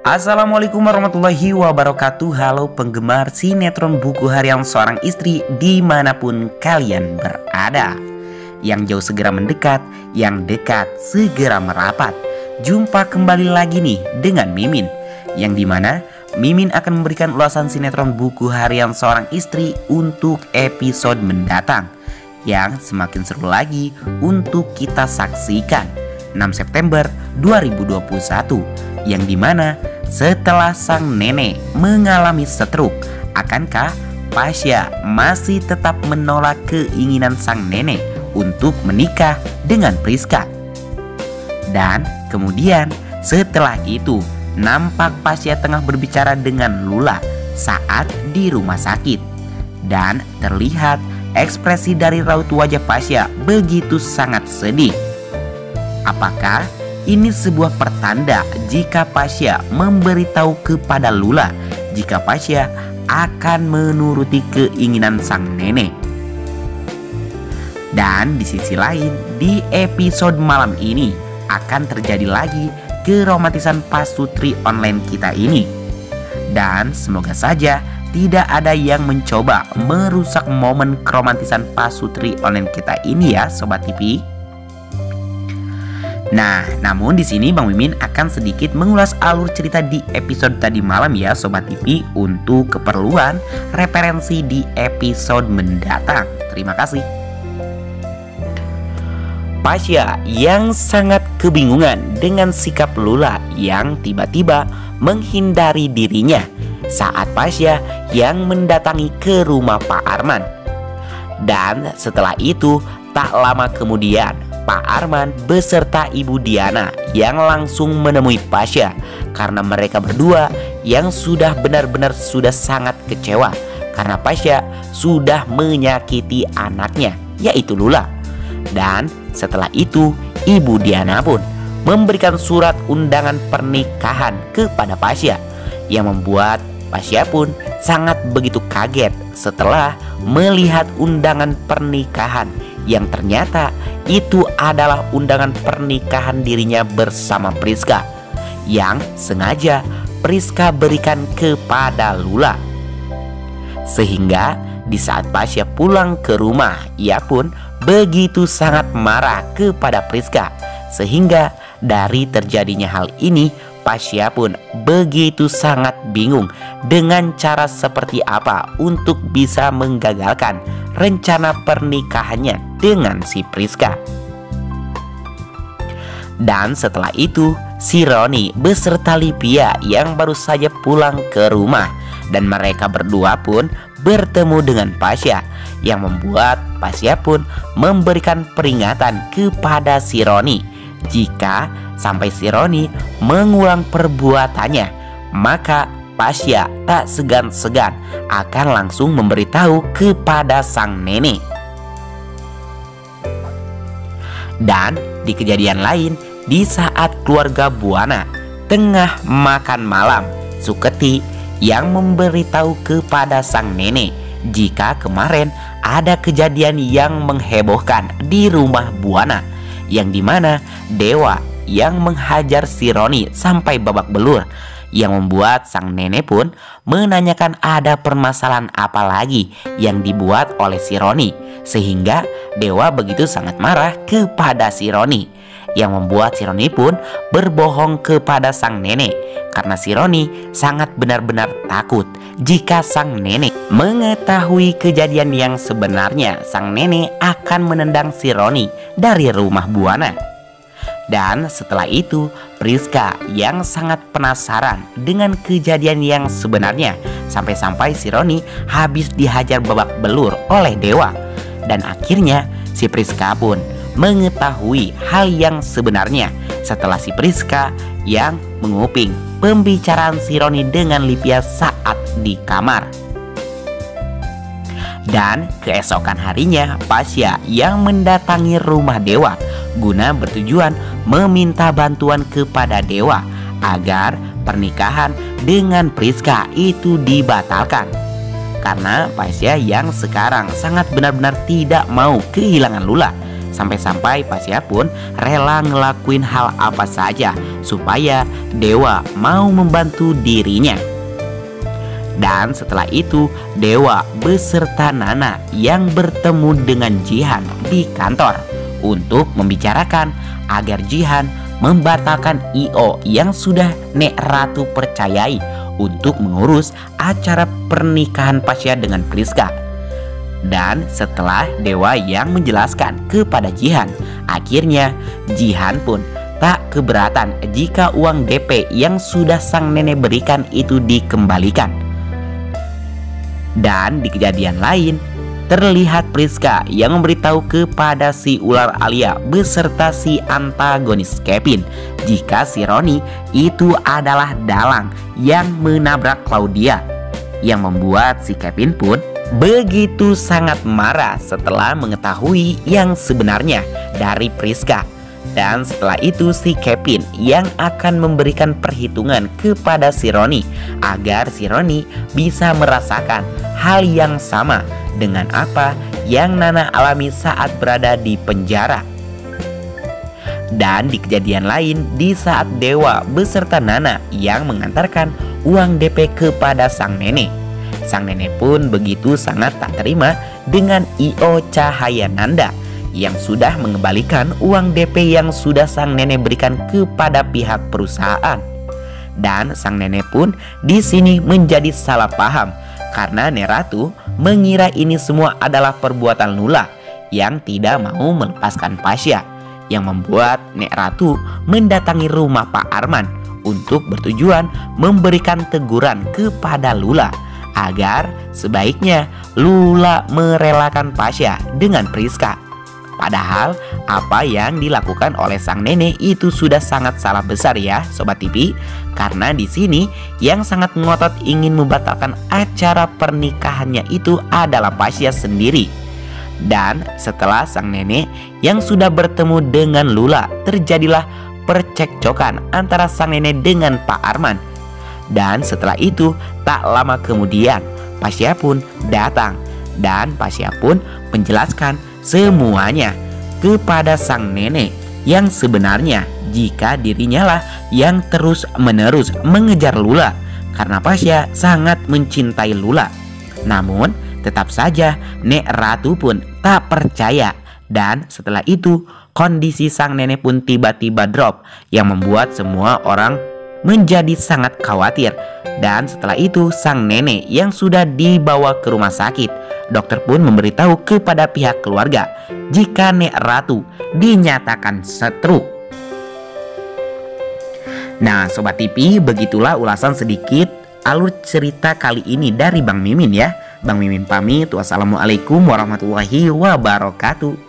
Assalamualaikum warahmatullahi wabarakatuh. Halo penggemar sinetron Buku Harian Seorang Istri dimanapun kalian berada. Yang jauh segera mendekat, yang dekat segera merapat. Jumpa kembali lagi nih dengan Mimin, yang dimana Mimin akan memberikan ulasan sinetron Buku Harian Seorang Istri untuk episode mendatang, yang semakin seru lagi untuk kita saksikan 6 September 2021, yang dimana setelah sang nenek mengalami stroke, akankah Pasha masih tetap menolak keinginan sang nenek untuk menikah dengan Priska? Dan kemudian setelah itu nampak Pasha tengah berbicara dengan Lula saat di rumah sakit, dan terlihat ekspresi dari raut wajah Pasha begitu sangat sedih. Apakah ini sebuah pertanda jika Pasha memberitahu kepada Lula jika Pasha akan menuruti keinginan sang nenek? Dan di sisi lain, di episode malam ini akan terjadi lagi keromantisan pasutri online kita ini. Dan semoga saja tidak ada yang mencoba merusak momen keromantisan pasutri online kita ini ya Sobat TV. Nah, namun di sini Bang Mimin akan sedikit mengulas alur cerita di episode tadi malam ya Sobat TV, untuk keperluan referensi di episode mendatang. Terima kasih. Pasha yang sangat kebingungan dengan sikap Lula yang tiba-tiba menghindari dirinya saat Pasha yang mendatangi ke rumah Pak Arman. Dan setelah itu tak lama kemudian Pak Arman beserta Ibu Diana yang langsung menemui Pasha karena mereka berdua yang sudah benar-benar sudah sangat kecewa karena Pasha sudah menyakiti anaknya, yaitu Lula. Dan setelah itu Ibu Diana pun memberikan surat undangan pernikahan kepada Pasha, yang membuat Pasha pun sangat begitu kaget setelah melihat undangan pernikahan yang ternyata itu adalah undangan pernikahan dirinya bersama Priska yang sengaja Priska berikan kepada Lula. Sehingga di saat Pasha pulang ke rumah, ia pun begitu sangat marah kepada Priska. Sehingga dari terjadinya hal ini, Pasha pun begitu sangat bingung dengan cara seperti apa untuk bisa menggagalkan rencana pernikahannya dengan si Priska. Dan setelah itu si Roni beserta Livia yang baru saja pulang ke rumah, dan mereka berdua pun bertemu dengan Pasha, yang membuat Pasha pun memberikan peringatan kepada si Roni jika sampai si Roni mengulang perbuatannya, maka Pasha tak segan-segan akan langsung memberitahu kepada sang nenek. Dan di kejadian lain, di saat keluarga Buana tengah makan malam, Suketi yang memberitahu kepada sang nenek jika kemarin ada kejadian yang menghebohkan di rumah Buana, yang dimana Dewa yang menghajar si Roni sampai babak belur, yang membuat sang nenek pun menanyakan ada permasalahan apa lagi yang dibuat oleh si Roni, sehingga Dewa begitu sangat marah kepada si Roni, yang membuat si Roni pun berbohong kepada sang nenek karena si Roni sangat benar-benar takut jika sang nenek mengetahui kejadian yang sebenarnya, sang nenek akan menendang si Roni dari rumah Buana. Dan setelah itu Priska yang sangat penasaran dengan kejadian yang sebenarnya, sampai-sampai si Roni habis dihajar babak belur oleh Dewa. Dan akhirnya si Priska pun mengetahui hal yang sebenarnya setelah si Priska yang menguping pembicaraan si Roni dengan Livia saat di kamar. Dan keesokan harinya Pasha yang mendatangi rumah Dewa guna bertujuan meminta bantuan kepada Dewa agar pernikahan dengan Priska itu dibatalkan. Karena Pasha yang sekarang sangat benar-benar tidak mau kehilangan Lula, sampai-sampai Pasha pun rela ngelakuin hal apa saja supaya Dewa mau membantu dirinya. Dan setelah itu Dewa beserta Nana yang bertemu dengan Jihan di kantor untuk membicarakan agar Jihan membatalkan I.O yang sudah Nek Ratu percayai untuk mengurus acara pernikahan Pasya dengan Priska. Dan setelah Dewa yang menjelaskan kepada Jihan, akhirnya Jihan pun tak keberatan jika uang DP yang sudah sang nenek berikan itu dikembalikan. Dan di kejadian lain, terlihat Priska yang memberitahu kepada si ular Alia beserta si antagonis Kevin jika si Roni itu adalah dalang yang menabrak Claudia, yang membuat si Kevin pun begitu sangat marah setelah mengetahui yang sebenarnya dari Priska. Dan setelah itu si Kevin yang akan memberikan perhitungan kepada si Roni agar si Roni bisa merasakan hal yang sama dengan apa yang Nana alami saat berada di penjara. Dan di kejadian lain, di saat Dewa beserta Nana yang mengantarkan uang DP kepada sang nenek, sang nenek pun begitu sangat tak terima dengan I.O Cahayananda yang sudah mengembalikan uang DP yang sudah sang nenek berikan kepada pihak perusahaan. Dan sang nenek pun di sini menjadi salah paham karena Nek Ratu mengira ini semua adalah perbuatan Lula yang tidak mau melepaskan Pasya, yang membuat Nek Ratu mendatangi rumah Pak Arman untuk bertujuan memberikan teguran kepada Lula agar sebaiknya Lula merelakan Pasya dengan Priska. Padahal apa yang dilakukan oleh sang nenek itu sudah sangat salah besar ya Sobat TV. Karena di sini yang sangat ngotot ingin membatalkan acara pernikahannya itu adalah Pasya sendiri. Dan setelah sang nenek yang sudah bertemu dengan Lula, terjadilah percekcokan antara sang nenek dengan Pak Arman. Dan setelah itu tak lama kemudian Pasya pun datang, dan Pasya pun menjelaskan semuanya kepada sang nenek yang sebenarnya jika dirinya lah yang terus-menerus mengejar Lula karena Pasya sangat mencintai Lula. Namun tetap saja Nek Ratu pun tak percaya, dan setelah itu kondisi sang nenek pun tiba-tiba drop yang membuat semua orang menjadi sangat khawatir. Dan setelah itu sang nenek yang sudah dibawa ke rumah sakit, dokter pun memberitahu kepada pihak keluarga jika Nek Ratu dinyatakan stroke. Nah Sobat TV, begitulah ulasan sedikit alur cerita kali ini dari Bang Mimin ya. Bang Mimin pamit, wassalamualaikum warahmatullahi wabarakatuh.